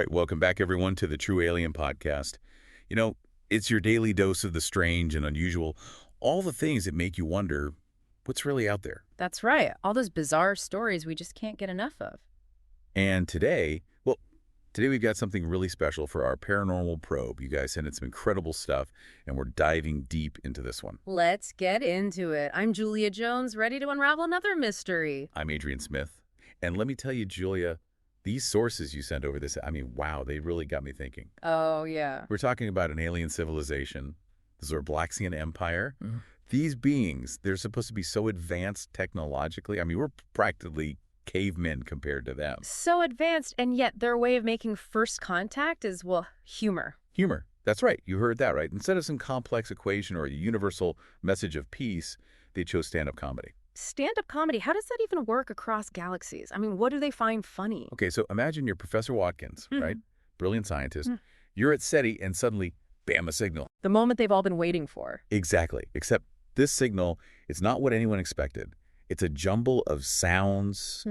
right, welcome back, everyone, to the True Alien Podcast. You know, it's your daily dose of the strange and unusual, all the things that make you wonder what's really out there. That's right. All those bizarre stories we just can't get enough of. And today we've got something really special for our paranormal probe. You guys sent in some incredible stuff, and we're diving deep into this one. Let's get into it. I'm Julia Jones, ready to unravel another mystery. I'm Adrian Smith. And let me tell you, Julia, these sources you sent over this, I mean, wow, they really got me thinking. Oh, yeah. We're talking about an alien civilization, the Zorblaxian Empire. These beings, they're supposed to be so advanced technologically. I mean, we're practically cavemen compared to them. So advanced, and yet their way of making first contact is, well, humor. Humor. That's right. You heard that right. Instead of some complex equation or a universal message of peace, they chose stand-up comedy. Stand-up comedy, how does that even work across galaxies? I mean, what do they find funny? Okay, so imagine you're Professor Watkins, right? Brilliant scientist. You're at SETI and suddenly, bam, a signal. The moment they've all been waiting for. Exactly. Except this signal, it's not what anyone expected. It's a jumble of sounds,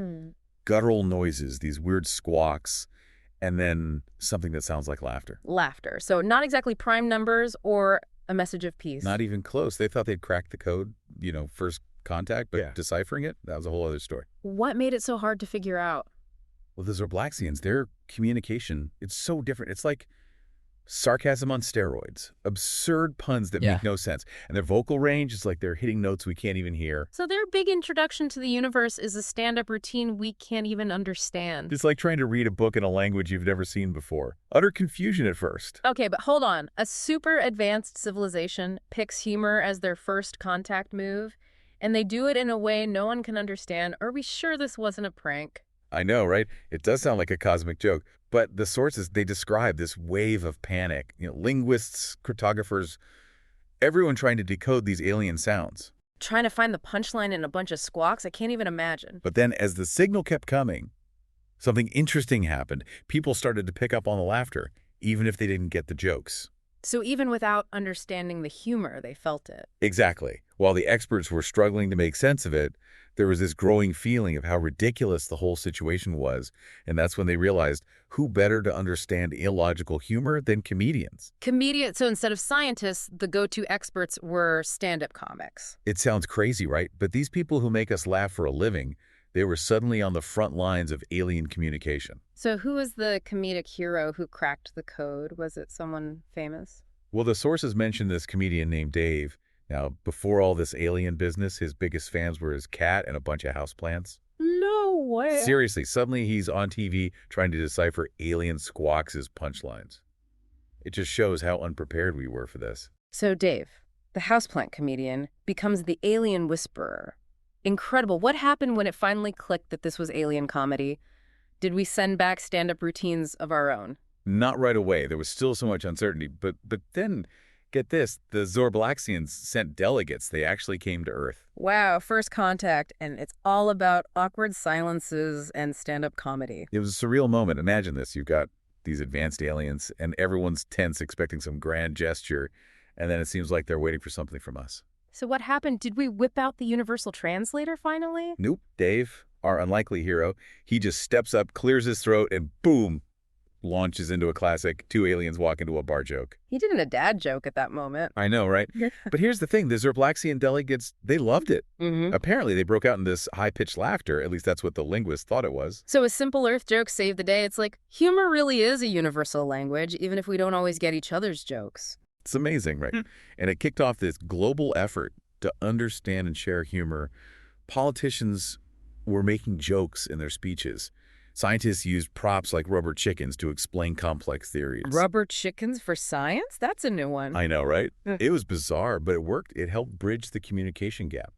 guttural noises, these weird squawks, and then something that sounds like laughter. Laughter. So not exactly prime numbers or a message of peace. Not even close. They thought they'd cracked the code, first contact, but deciphering it, that was a whole other story. What made it so hard to figure out? Well, the Zorblaxians, their communication, it's so different. It's like sarcasm on steroids, absurd puns that make no sense. And their vocal range is like they're hitting notes we can't even hear. So their big introduction to the universe is a stand-up routine we can't even understand. It's like trying to read a book in a language you've never seen before. Utter confusion at first. Okay, but hold on. A super advanced civilization picks humor as their first contact move, and they do it in a way no one can understand. Are we sure this wasn't a prank? I know, right? It does sound like a cosmic joke. But the sources, they describe this wave of panic. Linguists, cryptographers, everyone trying to decode these alien sounds. Trying to find the punchline in a bunch of squawks? I can't even imagine. But then as the signal kept coming, something interesting happened. People started to pick up on the laughter, even if they didn't get the jokes. So even without understanding the humor, they felt it. Exactly. While the experts were struggling to make sense of it, there was this growing feeling of how ridiculous the whole situation was. And that's when they realized who better to understand illogical humor than comedians. Comedians, so instead of scientists, the go-to experts were stand-up comics. It sounds crazy, right? But these people who make us laugh for a living, they were suddenly on the front lines of alien communication. So who was the comedic hero who cracked the code? Was it someone famous? Well, the sources mentioned this comedian named Dave. Now, before all this alien business, his biggest fans were his cat and a bunch of houseplants. No way. Seriously, suddenly he's on TV trying to decipher alien squawks as punchlines. It just shows how unprepared we were for this. So Dave, the houseplant comedian, becomes the alien whisperer. Incredible. What happened when it finally clicked that this was alien comedy? Did we send back stand-up routines of our own? Not right away. There was still so much uncertainty. But then, get this, the Zorblaxians sent delegates. They actually came to Earth. Wow, first contact, and it's all about awkward silences and stand-up comedy. It was a surreal moment. Imagine this. You've got these advanced aliens, and everyone's tense, expecting some grand gesture, and then it seems like they're waiting for something from us. So what happened? Did we whip out the universal translator finally? Nope. Dave, our unlikely hero, he just steps up, clears his throat, and boom, launches into a classic two aliens walk into a bar joke. He did a dad joke at that moment. I know, right? But here's the thing. The Zorblaxian delegates, they loved it. Apparently, they broke out in this high-pitched laughter. At least that's what the linguist thought it was. So a simple Earth joke saved the day. It's like humor really is a universal language, even if we don't always get each other's jokes. It's amazing, right? And it kicked off this global effort to understand and share humor. Politicians were making jokes in their speeches. Scientists used props like rubber chickens to explain complex theories. Rubber chickens for science? That's a new one. I know, right? It was bizarre, but it worked. It helped bridge the communication gap.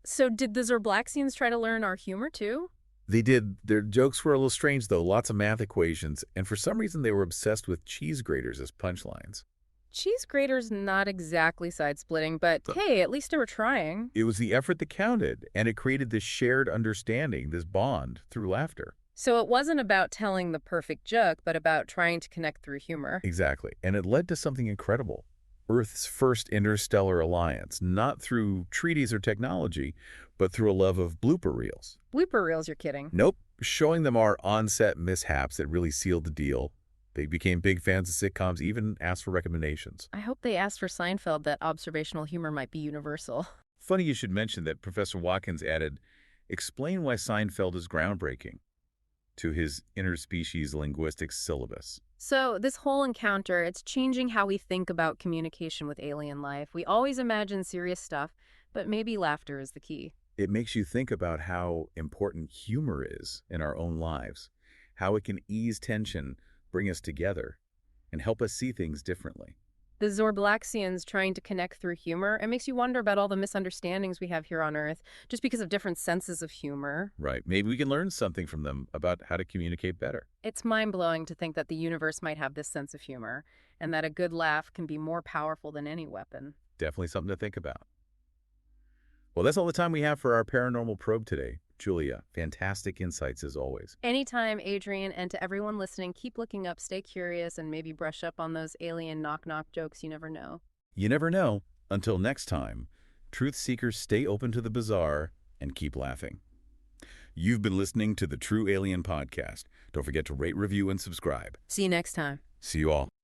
So did the Zorblaxians try to learn our humor too? They did. Their jokes were a little strange, though. Lots of math equations. And for some reason, they were obsessed with cheese graters as punchlines. Cheese graters not exactly side-splitting, but hey, at least they were trying. It was the effort that counted, and it created this shared understanding, this bond, through laughter. So it wasn't about telling the perfect joke, but about trying to connect through humor. Exactly. And it led to something incredible. Earth's first interstellar alliance, not through treaties or technology, but through a love of blooper reels. Blooper reels, you're kidding. Nope. Showing them our on-set mishaps that really sealed the deal. They became big fans of sitcoms, even asked for recommendations. I hope they asked for Seinfeld that observational humor might be universal. Funny you should mention that Professor Watkins added, "Explain why Seinfeld is groundbreaking," to his interspecies linguistics syllabus. So this whole encounter, it's changing how we think about communication with alien life. We always imagine serious stuff, but maybe laughter is the key. It makes you think about how important humor is in our own lives, how it can ease tension, bring us together, and help us see things differently. The Zorblaxians trying to connect through humor, it makes you wonder about all the misunderstandings we have here on Earth, just because of different senses of humor. Right. Maybe we can learn something from them about how to communicate better. It's mind-blowing to think that the universe might have this sense of humor, and that a good laugh can be more powerful than any weapon. Definitely something to think about. Well, that's all the time we have for our paranormal probe today. Julia, fantastic insights as always. Anytime, Adrian, and to everyone listening, keep looking up, stay curious, and maybe brush up on those alien knock-knock jokes. You never know. You never know. Until next time, truth seekers stay open to the bizarre and keep laughing. You've been listening to the True Alien Podcast. Don't forget to rate, review, and subscribe. See you next time. See you all.